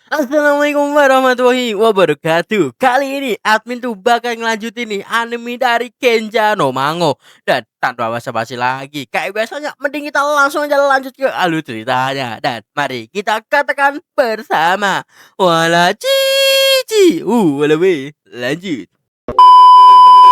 Assalamualaikum warahmatullahi wabarakatuh. Kali ini admin tuh bakal ngelanjutin nih anime dari Kenja no Mango. Dan tanpa basa-basi lagi, kayak biasanya mending kita langsung aja lanjut ke alur ceritanya. Dan mari kita katakan bersama wala cici. Wala we, lanjut.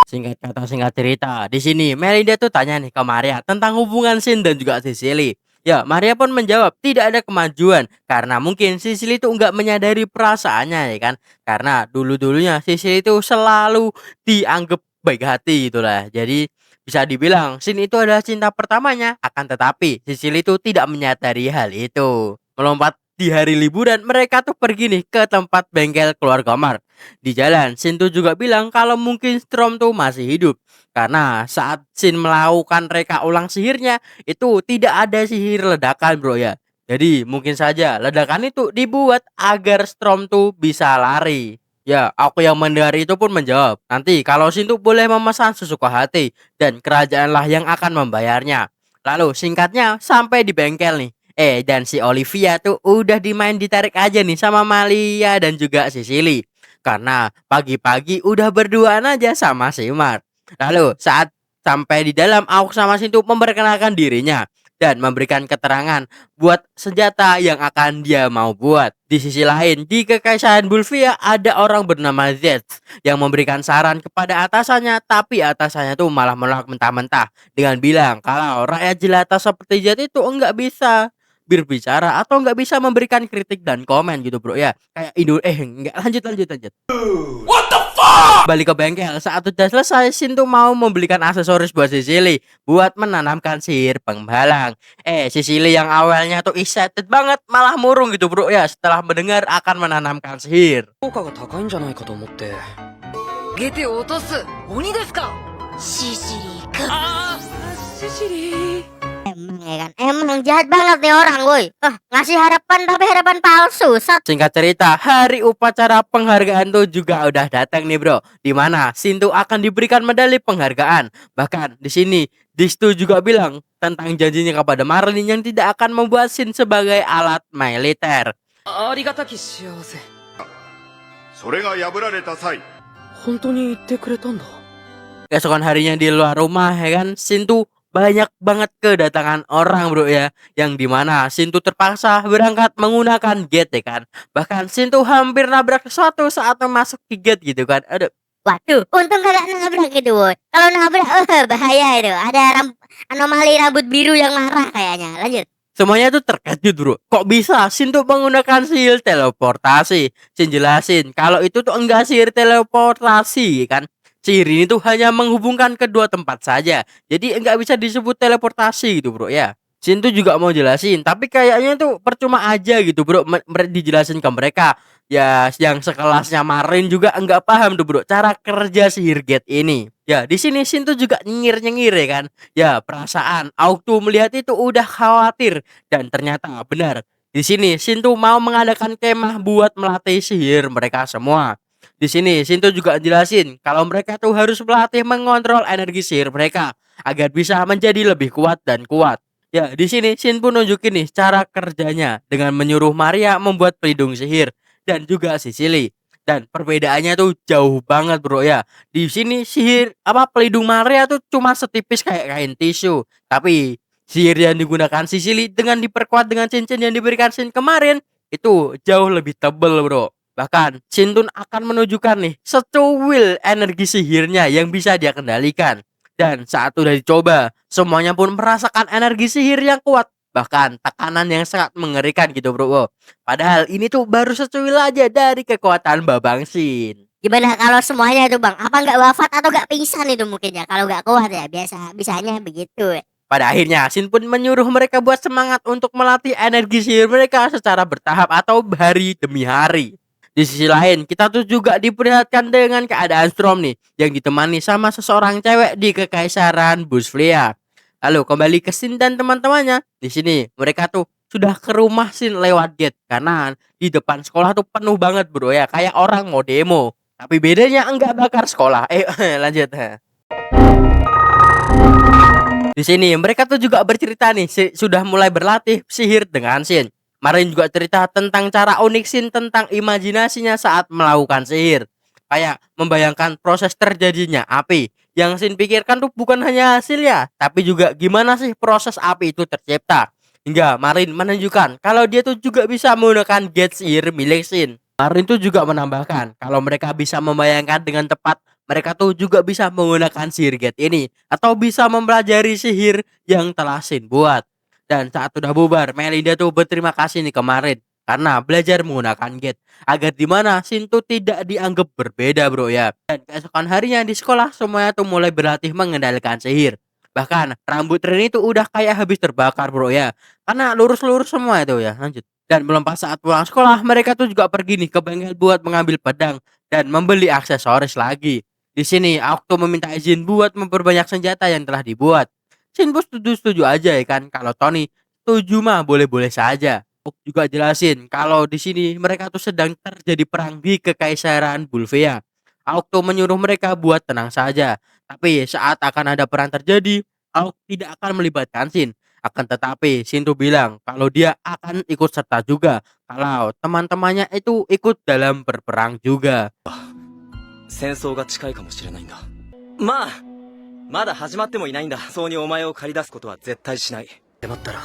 Singkat kata singkat cerita, di sini Melinda tuh tanya nih ke Maria tentang hubungan Shin dan juga Cecily. Ya, Maria pun menjawab tidak ada kemajuan karena mungkin Cecily itu nggak menyadari perasaannya ya kan. Karena dulu-dulunya Cecily itu selalu dianggap baik hati itulah. Jadi bisa dibilang Shin itu adalah cinta pertamanya. Akan tetapi Cecily itu tidak menyadari hal itu. Melompat di hari liburan mereka tuh pergi nih ke tempat bengkel keluarga Mark. Di jalan, Shin tuh juga bilang kalau mungkin Storm tuh masih hidup. Karena saat Shin melakukan reka ulang sihirnya, itu tidak ada sihir ledakan bro ya. Jadi mungkin saja ledakan itu dibuat agar Storm tuh bisa lari. Ya, aku yang mendengar itu pun menjawab, nanti kalau Shin tuh boleh memesan sesuka hati dan kerajaanlah yang akan membayarnya. Lalu singkatnya sampai di bengkel nih. Dan si Olivia tuh udah dimain ditarik aja nih sama Malia dan juga Cecily. Karena pagi-pagi udah berduaan aja sama si Mark. Lalu saat sampai di dalam, Auk sama Sintu memperkenalkan dirinya dan memberikan keterangan buat senjata yang akan dia mau buat. Di sisi lain, di Kekaisaran Bulvia ada orang bernama Z yang memberikan saran kepada atasannya, tapi atasannya tuh malah menolak mentah-mentah dengan bilang kalau rakyat jelata seperti Z itu enggak bisa berbicara atau nggak bisa memberikan kritik dan komen gitu bro ya, kayak nggak, lanjut. Balik ke bengkel saat udah selesai, Shin tuh mau membelikan aksesoris buat Cecily buat menanamkan sihir penghalang. Cecily yang awalnya tuh excited banget malah murung gitu bro ya setelah mendengar akan menanamkan sihir. 効果が高いんじゃないかと思ってゲテを落とす鬼ですかシシリーか。ああシシリー Emang ya kan, emang jahat banget nih orang woi. Ngasih harapan tapi harapan palsu. Singkat cerita, hari upacara penghargaan tuh juga udah datang nih bro. Dimana Shin tuh akan diberikan medali penghargaan. Bahkan di sini Distu juga bilang tentang janjinya kepada Marlin yang tidak akan membuat Shin sebagai alat militer. ありがたき幸せそれが破られた際、本当に言ってくれたんだ Keesokan harinya di luar rumah ya kan, Shin tuh banyak banget kedatangan orang bro ya, yang dimana Shin tuh terpaksa berangkat menggunakan gate ya kan. Bahkan Shin tuh hampir nabrak sesuatu saat memasuki gate gitu kan. Aduh, Waduh, untung kagak nabrak gitu woi. Kalau nabrak, bahaya itu. Ada anomali rambut biru yang marah kayaknya. Lanjut. semuanya tuh terkejut bro. Kok bisa Shin tuh menggunakan sihir teleportasi? Shin jelasin kalau itu tuh enggak sihir teleportasi kan. Sihir ini tuh hanya menghubungkan kedua tempat saja. Jadi enggak bisa disebut teleportasi gitu bro ya. Shin tuh juga mau jelasin, tapi kayaknya tuh percuma aja gitu bro. Dijelasin ke mereka. Ya, yang sekelasnya Marin juga enggak paham tuh bro cara kerja sihir gate ini. Ya, di sini Shin tuh juga nyengir-nyengir ya kan. Ya, perasaan Auk tuh melihat itu udah khawatir dan ternyata benar. Di sini Shin tuh mau mengadakan kemah buat melatih sihir mereka semua. Di sini Shin tuh juga jelasin kalau mereka tuh harus melatih mengontrol energi sihir mereka agar bisa menjadi lebih kuat dan kuat. Ya, di sini Shin pun nunjukin nih cara kerjanya dengan menyuruh Maria membuat pelindung sihir dan juga Cecily. Dan perbedaannya tuh jauh banget bro ya. Di sini sihir pelindung Maria tuh cuma setipis kayak kain tisu, tapi sihir yang digunakan Cecily dengan diperkuat dengan cincin yang diberikan Shin kemarin itu jauh lebih tebel bro. Bahkan Shin Tun akan menunjukkan nih secuil energi sihirnya yang bisa dia kendalikan. Dan saat udah dicoba, semuanya pun merasakan energi sihir yang kuat. Bahkan tekanan yang sangat mengerikan gitu bro. Padahal ini tuh baru secuil aja dari kekuatan Babang Shin. Gimana kalau semuanya itu bang? Apa nggak wafat atau nggak pingsan itu mungkin ya? Kalau nggak kuat ya bisanya begitu. Pada akhirnya Shin pun menyuruh mereka buat semangat untuk melatih energi sihir mereka secara bertahap atau hari demi hari. Di sisi lain, kita tuh juga diperlihatkan dengan keadaan Storm nih yang ditemani sama seseorang cewek di Kekaisaran Bulvia. Lalu kembali ke Shin dan teman-temannya. Di sini mereka tuh sudah ke rumah Shin lewat gate karena di depan sekolah tuh penuh banget bro ya, kayak orang mau demo. Tapi bedanya enggak bakar sekolah. Lanjut. Di sini mereka tuh juga bercerita nih sudah mulai berlatih sihir dengan Shin. Marin juga cerita tentang cara unik Shin tentang imajinasinya saat melakukan sihir. Kayak membayangkan proses terjadinya api. Yang Shin pikirkan tuh bukan hanya hasilnya, tapi juga gimana sih proses api itu tercipta. Hingga Marin menunjukkan kalau dia tuh juga bisa menggunakan gate sihir milik Shin. Marin tuh juga menambahkan kalau mereka bisa membayangkan dengan tepat, mereka tuh juga bisa menggunakan sihir gate ini atau bisa mempelajari sihir yang telah Shin buat. Dan saat udah bubar, Melinda tuh berterima kasih nih kemarin karena belajar menggunakan gate agar dimana Shin tuh tidak dianggap berbeda bro ya. Dan keesokan harinya di sekolah semuanya tuh mulai berlatih mengendalikan sihir. Bahkan rambut Rin itu udah kayak habis terbakar bro ya, karena lurus-lurus semua itu ya. Lanjut. Dan belum pas saat pulang sekolah mereka tuh juga pergi nih ke bengkel buat mengambil pedang dan membeli aksesoris lagi. Di sini Octo meminta izin buat memperbanyak senjata yang telah dibuat. Shin pun setuju-setuju aja ya kan. Kalau Tony setuju mah boleh-boleh saja. Ook juga jelasin kalau di sini mereka tuh sedang terjadi perang di Kekaisaran Bulvea. Aok tuh menyuruh mereka buat tenang saja. Tapi saat akan ada perang terjadi, Aok tidak akan melibatkan Shin. Akan tetapi Shin tuh bilang kalau dia akan ikut serta juga kalau teman-temannya itu ikut dalam berperang juga. 戦争が近いかもしれないんだ。まあ、まだ始まってもいないんだ。そうにお前を駆り出すことは絶対しない。ってなったら、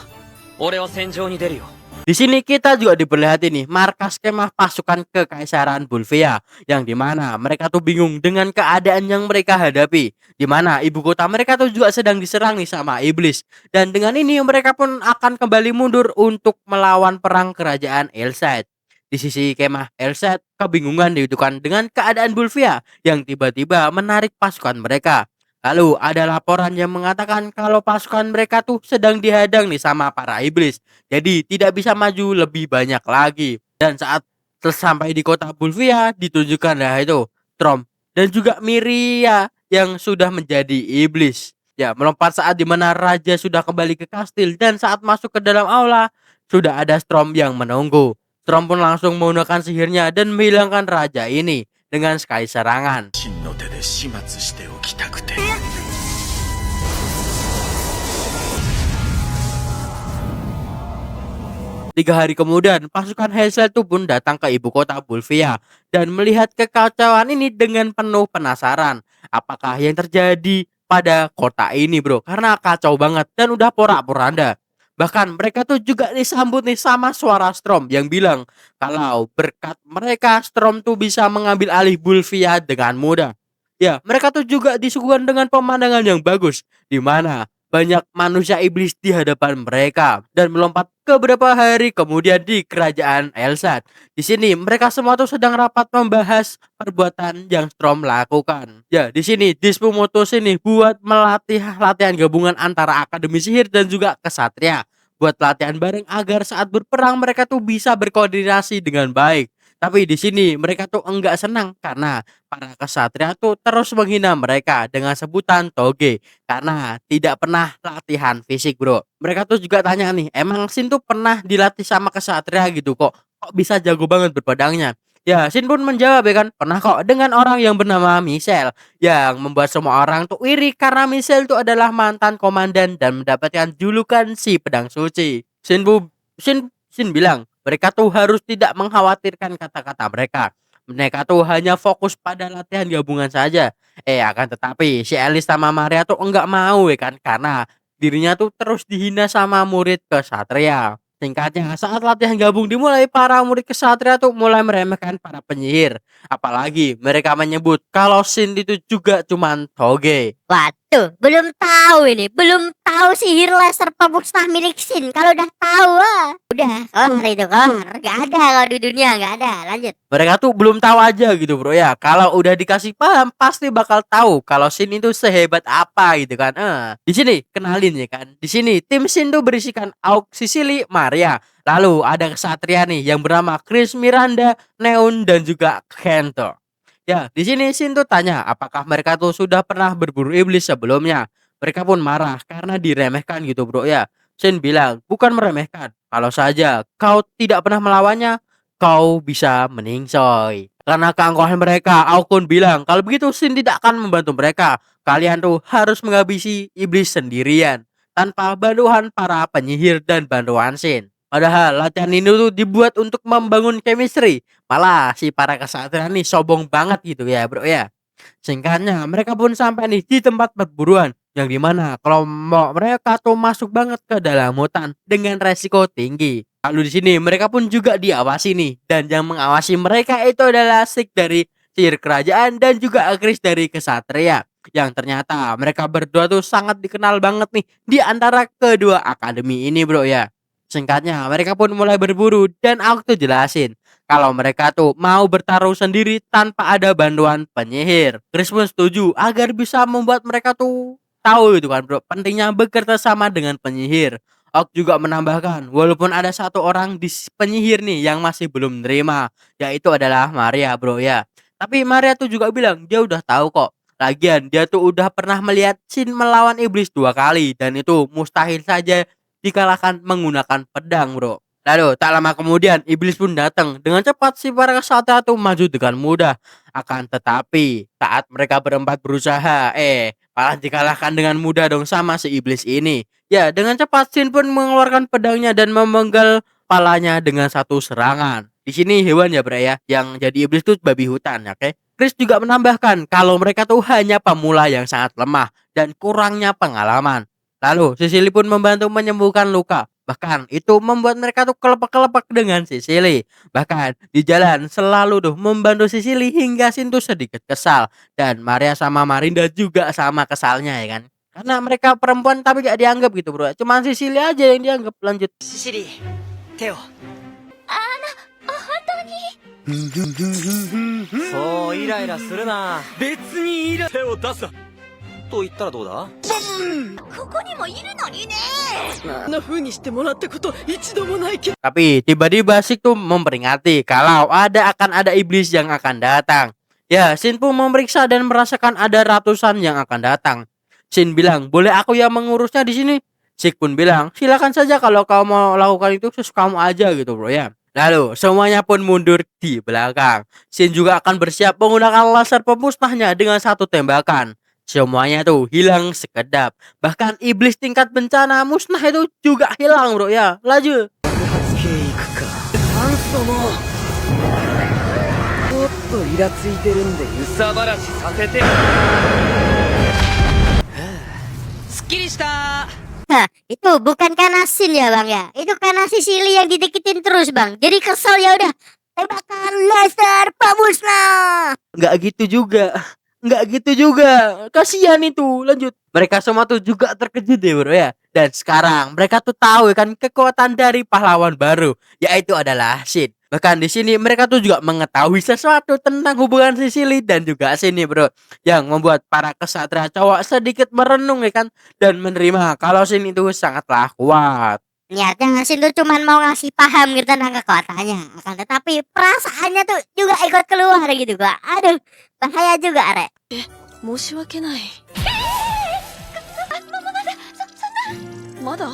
俺は戦場に出るよ。 Di sini kita juga diperlihatin nih markas kemah pasukan Kekaisaran Bulvea yang dimana mereka tuh bingung dengan keadaan yang mereka hadapi, dimana ibu kota mereka tuh juga sedang diserang nih sama iblis, dan dengan ini mereka pun akan kembali mundur untuk melawan perang kerajaan Elsaid. Di sisi kemah Elsaid kebingungan dihidupkan dengan keadaan Bulvea yang tiba-tiba menarik pasukan mereka. Lalu ada laporan yang mengatakan kalau pasukan mereka tuh sedang dihadang nih sama para iblis. Jadi tidak bisa maju lebih banyak lagi. Dan saat sampai di kota Bulvea ditunjukkanlah itu Strom dan juga Miria yang sudah menjadi iblis. Ya, melompat saat dimana raja sudah kembali ke kastil dan saat masuk ke dalam aula sudah ada Strom yang menunggu. Strom pun langsung menggunakan sihirnya dan menghilangkan raja ini dengan sekali serangan. 3 hari kemudian, pasukan Hazel itu pun datang ke ibu kota Bulvea dan melihat kekacauan ini dengan penuh penasaran. Apakah yang terjadi pada kota ini bro? Karena kacau banget dan udah porak-poranda. Bahkan mereka tuh juga disambut nih sama suara Strom yang bilang kalau berkat mereka Strom tuh bisa mengambil alih Bulvea dengan mudah. Ya, mereka tuh juga disuguhkan dengan pemandangan yang bagus, di mana banyak manusia iblis di hadapan mereka dan melompat ke beberapa hari kemudian di kerajaan Elsaid. Di sini mereka semua tuh sedang rapat membahas perbuatan yang Strom lakukan. Ya, di sini Dispu mutusin nih buat melatih latihan gabungan antara Akademi Sihir dan juga Kesatria. Buat latihan bareng agar saat berperang mereka tuh bisa berkoordinasi dengan baik. Tapi di sini mereka tuh enggak senang karena para kesatria tuh terus menghina mereka dengan sebutan toge karena tidak pernah latihan fisik bro. Mereka tuh juga tanya nih, emang Shin tuh pernah dilatih sama kesatria gitu kok bisa jago banget berpedangnya? Ya Shin pun menjawab ya kan, pernah kok dengan orang yang bernama Michelle yang membuat semua orang tuh iri karena Michelle tuh adalah mantan komandan dan mendapatkan julukan si pedang suci. Shin bilang mereka tuh harus tidak mengkhawatirkan kata-kata mereka. Mereka tuh hanya fokus pada latihan gabungan saja. Akan tetapi si Alice sama Maria tuh enggak mau ya kan, karena dirinya tuh terus dihina sama murid kesatria. Singkatnya, saat latihan gabung dimulai, para murid kesatria tuh mulai meremehkan para penyihir. Apalagi mereka menyebut kalau Shin itu juga cuman toge. Waduh, belum tahu ini. Belum tahu sihir laser pemusnah milik Shin. Kalau udah tahu, udah kelar itu, kelar. Gak ada kalau di dunia, gak ada. Lanjut. Mereka tuh belum tahu aja gitu bro ya. Kalau udah dikasih paham pasti bakal tahu kalau Shin itu sehebat apa gitu kan. Di sini kenalin ya kan. Di sini tim Shin tuh berisikan Aok, Sicily, Maria. Lalu ada kesatria nih yang bernama Chris, Miranda, Neon dan juga Kento. Ya, di sini Shin tuh tanya apakah mereka tuh sudah pernah berburu iblis sebelumnya. Mereka pun marah karena diremehkan gitu bro ya. Shin bilang, bukan meremehkan. Kalau saja kau tidak pernah melawannya, kau bisa meningsoy. Karena keangkuhan mereka, Aokun bilang kalau begitu Shin tidak akan membantu mereka. Kalian tuh harus menghabisi iblis sendirian tanpa bantuan para penyihir dan bantuan Shin. Padahal latihan ini tuh dibuat untuk membangun chemistry. Malah si para kesatria nih sombong banget gitu ya bro ya. Singkatnya mereka pun sampai nih di tempat perburuan yang dimana kelompok mereka tuh masuk banget ke dalam hutan dengan resiko tinggi. Lalu di sini mereka pun juga diawasi nih, dan yang mengawasi mereka itu adalah Sik dari sihir kerajaan dan juga Akris dari kesatria. Yang ternyata mereka berdua tuh sangat dikenal banget nih di antara kedua akademi ini bro ya. Singkatnya mereka pun mulai berburu dan aku tuh jelasin kalau mereka tuh mau bertaruh sendiri tanpa ada bantuan penyihir. Chris pun setuju agar bisa membuat mereka tuh tahu gitu kan bro, pentingnya bekerja sama dengan penyihir. Ok juga menambahkan walaupun ada satu orang di penyihir nih yang masih belum menerima, yaitu adalah Maria bro ya. Tapi Maria tuh juga bilang dia udah tahu kok. Lagian dia tuh udah pernah melihat Shin melawan iblis 2 kali dan itu mustahil saja dikalahkan menggunakan pedang bro. Lalu tak lama kemudian iblis pun datang. Dengan cepat si para kesatria tuh maju dengan mudah. Akan tetapi saat mereka berempat berusaha, malah dikalahkan dengan mudah dong sama si iblis ini. Ya, dengan cepat Shin pun mengeluarkan pedangnya dan memenggal kepalanya dengan satu serangan. Di sini hewan ya bro ya, yang jadi iblis tuh babi hutan, oke? Chris juga menambahkan kalau mereka tuh hanya pemula yang sangat lemah dan kurangnya pengalaman. Lalu Sicily pun membantu menyembuhkan luka. Bahkan itu membuat mereka tuh kelepek-kelepek dengan Sicily. Bahkan di jalan selalu tuh membantu Sicily hingga Shin tuh sedikit kesal. Dan Maria sama Marinda juga sama kesalnya ya kan. Karena mereka perempuan tapi gak dianggap gitu bro. Cuman Sicily aja yang dianggap. Lanjut. シシリー、手を。そうイライラするな。別にイラ手を出すなと言ったらどうだ。Tapi tiba-tiba Sik tuh memperingati kalau akan ada iblis yang akan datang. Ya, Shin pun memeriksa dan merasakan ada ratusan yang akan datang. Shin bilang, boleh aku yang mengurusnya di sini? Sik pun bilang, silakan saja kalau kau mau lakukan itu sesukamu aja gitu bro ya. Lalu semuanya pun mundur di belakang. Shin juga akan bersiap menggunakan laser pemusnahnya dengan satu tembakan. Semuanya tuh hilang sekedap. Bahkan iblis tingkat bencana musnah itu juga hilang bro ya. Lanjut. ちょっとイラついてるんで憂さ晴らしさせて。すっきりした。 Hah, itu bukan karena Shin ya bang ya. Itu karena Sicily yang dideketin terus bang. Jadi kesel ya udah. Tembakan laser pemusnah. Nggak gitu juga. Nggak gitu juga. Kasihan itu. Lanjut. Mereka semua tuh juga terkejut ya bro ya. Dan sekarang mereka tuh tahu ya kan kekuatan dari pahlawan baru, yaitu adalah Shin. Bahkan di sini mereka tuh juga mengetahui sesuatu tentang hubungan Sicily dan juga sini bro, yang membuat para kesatria cowok sedikit merenung ya kan dan menerima kalau Shin itu sangatlah kuat. Niatnya Shin tuh cuman mau ngasih paham gitu tentang kekuatannya. Akan tetapi perasaannya tuh juga ikut keluar gitu gua. Aduh, bahaya juga arek. 申し訳ないまだこ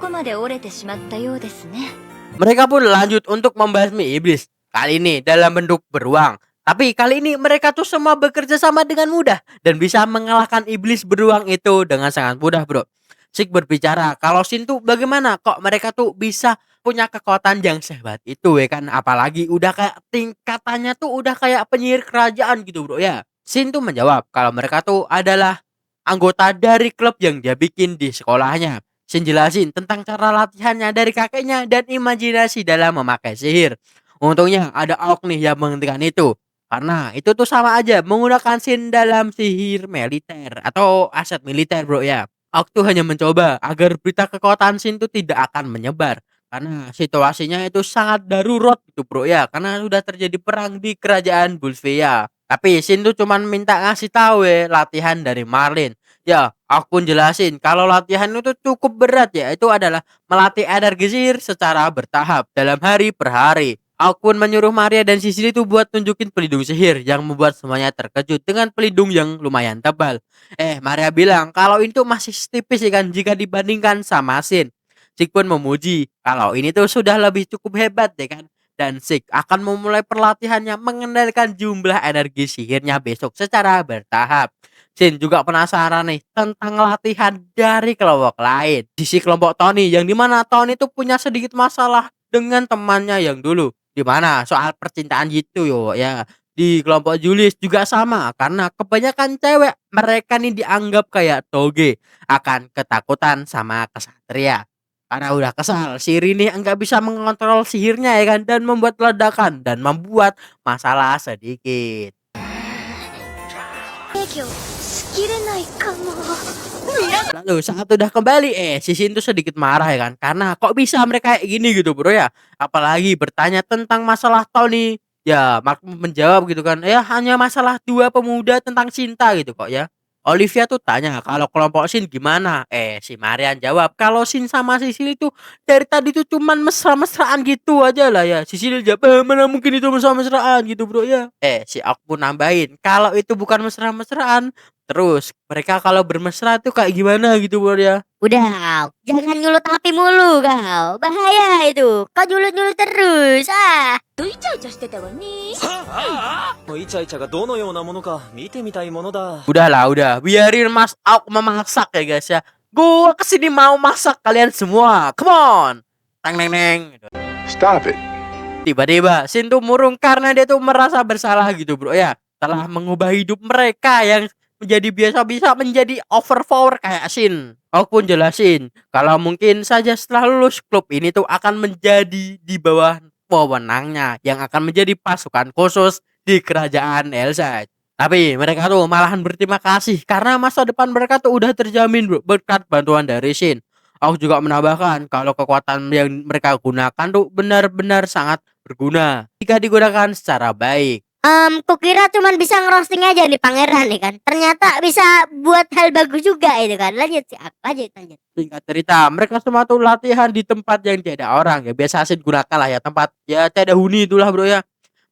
こまで折れてしまったようですね Mereka pun lanjut untuk membasmi iblis. Kali ini dalam bentuk beruang. Tapi kali ini mereka tuh semua bekerja sama dengan mudah dan bisa mengalahkan iblis beruang itu dengan sangat mudah bro. Sik berbicara kalau Shin tuh bagaimana kok mereka tuh bisa punya kekuatan yang sehebat itu ya kan. Apalagi udah kayak tingkatannya tuh udah kayak penyihir kerajaan gitu bro ya. Shin tuh menjawab kalau mereka tuh adalah anggota dari klub yang dia bikin di sekolahnya. Shin jelasin tentang cara latihannya dari kakeknya dan imajinasi dalam memakai sihir. Untungnya ada Ok nih yang menghentikan itu. Karena itu tuh sama aja menggunakan Shin dalam sihir militer atau aset militer bro ya. Ok tuh hanya mencoba agar berita kekuatan Shin tuh tidak akan menyebar. Karena situasinya itu sangat darurat gitu bro ya. Karena sudah terjadi perang di kerajaan Bulfia. Tapi Shin tuh cuman minta ngasih tahu ya latihan dari Marlin. Ya, aku pun jelasin kalau latihan itu cukup berat ya. Itu adalah melatih energi sihir secara bertahap dalam hari per hari. Aku pun menyuruh Maria dan Sicily itu buat tunjukin pelindung sihir yang membuat semuanya terkejut dengan pelindung yang lumayan tebal. Maria bilang kalau itu masih tipis ya kan jika dibandingkan sama Shin. Sik pun memuji kalau ini tuh sudah lebih cukup hebat ya kan. Dan Sik akan memulai perlatihannya mengendalikan jumlah energi sihirnya besok secara bertahap. Shin juga penasaran nih tentang latihan dari kelompok lain. Sisi kelompok Tony yang dimana Tony itu punya sedikit masalah dengan temannya yang dulu. Dimana soal percintaan gitu yo ya. Di kelompok Julius juga sama karena kebanyakan cewek mereka nih dianggap kayak toge akan ketakutan sama kesatria. Karena udah kesal, si Rini nggak bisa mengontrol sihirnya ya kan dan membuat ledakan dan membuat masalah sedikit. 制御しきれないかも。 Lalu saat udah kembali si Shin tuh sedikit marah ya kan karena kok bisa mereka kayak gini gitu bro ya. Apalagi bertanya tentang masalah Tony. Ya Mark menjawab gitu kan ya hanya masalah dua pemuda tentang cinta gitu kok ya. Olivia tuh tanya kalau kelompok Shin gimana. Si Marian jawab kalau Shin sama Sisil itu dari tadi tuh cuman mesra-mesraan gitu aja lah ya. Sisil jawab mana mungkin itu mesra-mesraan gitu bro ya. Si aku pun nambahin kalau itu bukan mesra-mesraan. Terus mereka kalau bermesra tuh kayak gimana gitu bro ya. Udah, jangan nyulut api mulu kau. Bahaya itu. Kau nyulut-nyulut terus. イチャイチャしてたわね。イチャイチャがどのようなものか見てみたいものだ。 Udahlah udah biarin Mas Auk memasak ya guys ya. Gua kesini mau masak kalian semua. Come on. Teng neng neng. Stop it. Tiba-tiba Shin tuh murung karena dia tuh merasa bersalah gitu bro ya. Telah mengubah hidup mereka yang menjadi biasa bisa menjadi overpower kayak Shin. Aku pun jelasin kalau mungkin saja setelah lulus klub ini tuh akan menjadi di bawah wewenangnya yang akan menjadi pasukan khusus di kerajaan Elsa. Tapi mereka tuh malahan berterima kasih karena masa depan mereka tuh udah terjamin bro berkat bantuan dari Shin. Aku juga menambahkan kalau kekuatan yang mereka gunakan tuh benar-benar sangat berguna jika digunakan secara baik. Kukira cuman bisa ngerosting aja nih pangeran nih kan. Ternyata bisa buat hal bagus juga itu kan. Lanjut sih, lanjut. Singkat cerita, mereka semua tuh latihan di tempat yang tidak ada orang ya. Biasa Shin gunakan lah ya tempat ya tidak ada huni itulah bro ya.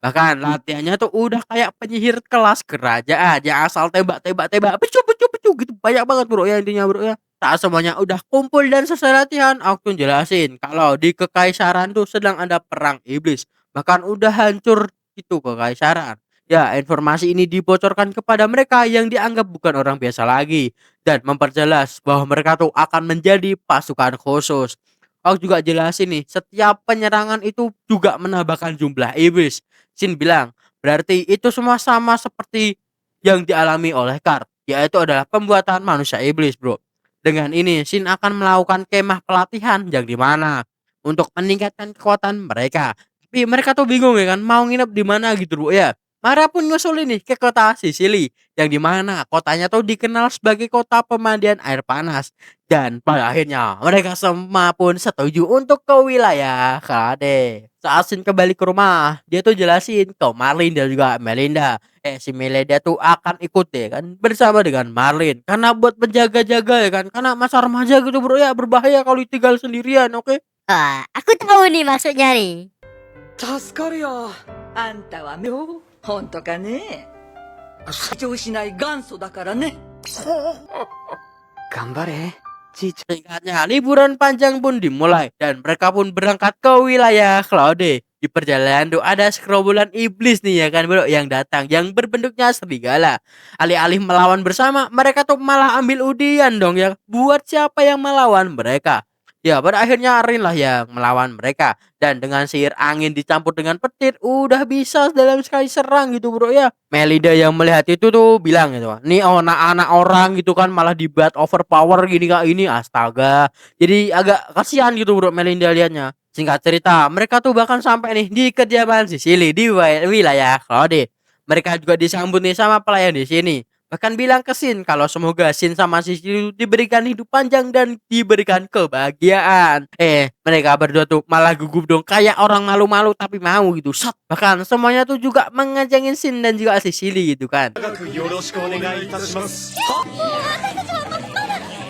Bahkan latihannya tuh udah kayak penyihir kelas kerajaan yang asal tembak pecu gitu banyak banget bro ya intinya bro ya. Saat semuanya udah kumpul dan selesai latihan, aku tuh jelasin kalau di kekaisaran tuh sedang ada perang iblis. Bahkan udah hancur itu kekaisaran. Ya, informasi ini dibocorkan kepada mereka yang dianggap bukan orang biasa lagi dan memperjelas bahwa mereka tuh akan menjadi pasukan khusus. Aku juga jelasin nih, setiap penyerangan itu juga menambahkan jumlah iblis. Shin bilang, berarti itu semua sama seperti yang dialami oleh Kart, yaitu adalah pembuatan manusia iblis, bro. Dengan ini, Shin akan melakukan kemah pelatihan yang dimana untuk meningkatkan kekuatan mereka. Tapi mereka tuh bingung ya kan, mau nginep di mana gitu, bro ya. Mara pun nyusul ini ke kota Sicily yang dimana kotanya tuh dikenal sebagai kota pemandian air panas dan pada akhirnya mereka semua pun setuju untuk ke wilayah Kade. Saat Shin kembali ke rumah dia tuh jelasin ke Marlin dan juga Melinda si Melinda tuh akan ikut deh kan bersama dengan Marlin karena buat penjaga-jaga ya kan karena masa remaja gitu bro ya berbahaya kalau tinggal sendirian oke? Aku tahu nih maksudnya nih. 助かるよ。あんたは妙本当かね成長しない元祖だからね頑張れ。 Singkatnya, liburan panjang pun dimulai dan mereka pun berangkat ke wilayah Claude. Di perjalanan tuh ada segerombolan iblis nih ya kan bro yang datang yang berbentuknya serigala. Alih-alih melawan bersama, mereka tuh malah ambil undian dong ya buat siapa yang melawan mereka. Ya pada akhirnya Rin lah yang melawan mereka dan dengan sihir angin dicampur dengan petir udah bisa dalam sekali serang gitu bro ya. Melinda yang melihat itu tuh bilang gitu, nih anak-anak orang gitu kan malah dibuat overpower gini kak ini astaga. Jadi agak kasihan gitu bro Melinda liatnya. Singkat cerita mereka tuh bahkan sampai nih di kediaman Sicily di wilayah Claude. Mereka juga disambut nih sama pelayan di sini. Bahkan bilang ke Shin kalau semoga Shin sama Sicily diberikan hidup panjang dan diberikan kebahagiaan. Mereka berdua tuh malah gugup dong kayak orang malu-malu tapi mau gitu. Shot. Bahkan semuanya tuh juga mengejengin Shin dan juga Sicily gitu kan.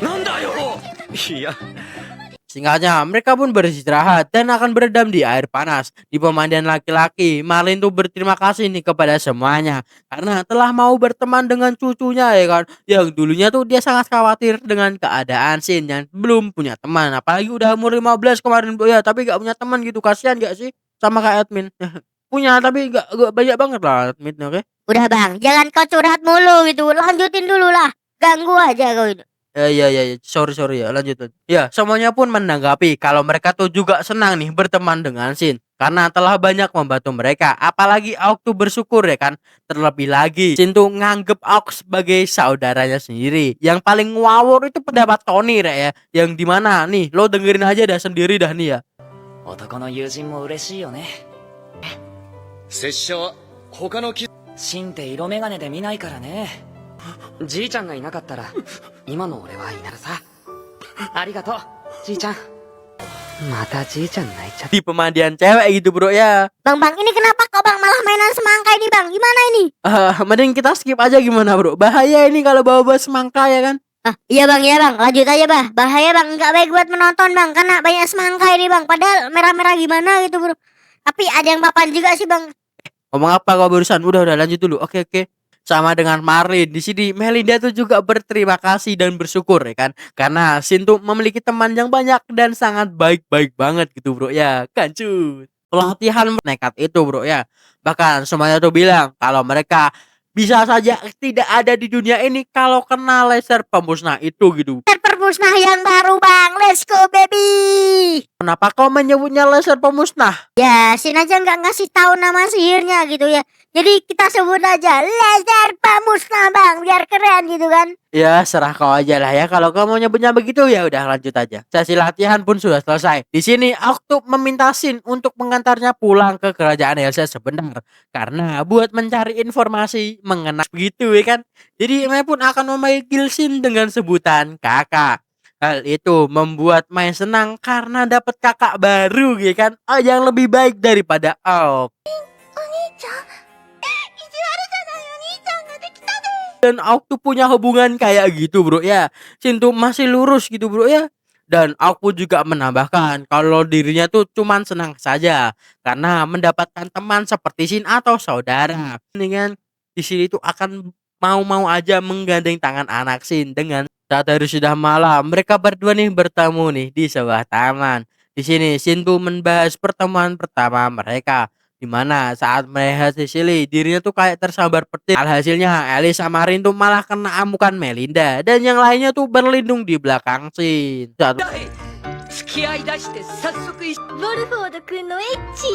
なんだよ。いや。 Singkatnya, mereka pun beristirahat dan akan beredam di air panas. Di pemandian laki-laki, Marlin tuh berterima kasih nih kepada semuanya. Karena telah mau berteman dengan cucunya ya kan. Yang dulunya tuh dia sangat khawatir dengan keadaan Shin yang belum punya teman. Apalagi udah umur 15 kemarin ya, tapi gak punya teman gitu. Kasihan gak sih? Sama kayak admin. punya tapi gak banyak banget lah admitnya, oke? Udah bang, jangan kau curhat mulu gitu. Lanjutin dulu lah. Ganggu aja kau itu. Ya, sorry ya, lanjut. Ya, semuanya pun menanggapi kalau mereka tuh juga senang nih berteman dengan Shin karena telah banyak membantu mereka. Apalagi Aok tuh bersyukur ya kan. Terlebih lagi Shin tuh nganggep Aok sebagai saudaranya sendiri. Yang paling ngawur itu pendapat Tony ya, yang dimana nih lo dengerin aja dah sendiri dah nih ya. 男の友人も嬉しいよね。拙者は他のきシンって色眼鏡で見ないからね。じいちゃんがいなかったら今の俺はいなるさ。ありがとうじいちゃん。またじいちゃん泣いちゃった。 Di pemandian cewek gitu bro ya. Bang ini kenapa kau bang malah mainan semangka ini bang? Gimana ini? Mending kita skip aja gimana bro. Bahaya ini kalau bawa semangka ya kan. Iya bang, lanjut aja bah. Bahaya bang, nggak baik buat menonton bang, karena banyak semangka ini bang. Padahal merah-merah gimana gitu bro. Tapi ada yang papan juga sih bang. Ngomong apa kau barusan? Udah lanjut dulu. Oke. Sama dengan Marlin di sini, Melinda tuh juga berterima kasih dan bersyukur ya kan, karena Shin tuh memiliki teman yang banyak dan sangat baik banget gitu bro ya. Kancut. Pelatihan nekat itu bro ya. Bahkan semuanya tuh bilang kalau mereka bisa saja tidak ada di dunia ini kalau kena laser pemusnah itu gitu. Permusnah yang baru bang, let's go baby. Kenapa kau menyebutnya laser pemusnah? Ya, Shin aja nggak ngasih tahu nama sihirnya gitu ya. Jadi kita sebut aja laser pemusnah bang, biar keren gitu kan. Ya serah kau aja lah ya. Kalau kau mau nyebutnya begitu ya udah lanjut aja. Sesi latihan pun sudah selesai. Di sini Aok meminta Shin untuk mengantarnya pulang ke kerajaan Elsa sebentar, karena buat mencari informasi mengenai begitu ya kan. Jadi Mei pun akan memanggil Shin dengan sebutan kakak. Hal itu membuat Mei senang karena dapat kakak baru ya kan. Yang lebih baik daripada Aok. Dan Aok tuh punya hubungan kayak gitu bro ya. Shin tuh masih lurus gitu bro ya. Dan Aok juga menambahkan kalau dirinya tuh cuman senang saja karena mendapatkan teman seperti Shin atau saudara. Ini kan di sini tuh akan mau aja menggandeng tangan anak Shin. Dengan saat hari sudah malam, mereka berdua nih bertemu nih di sebuah taman. Di sini Shin tuh membahas pertemuan pertama mereka, di mana saat melihat Cecily dirinya tuh kayak tersambar petir. Alhasilnya Alice sama Rin tuh malah kena amukan Melinda dan yang lainnya tuh berlindung di belakang Shin. 付き合いだして早速一緒。ウォルフォード君のエッチ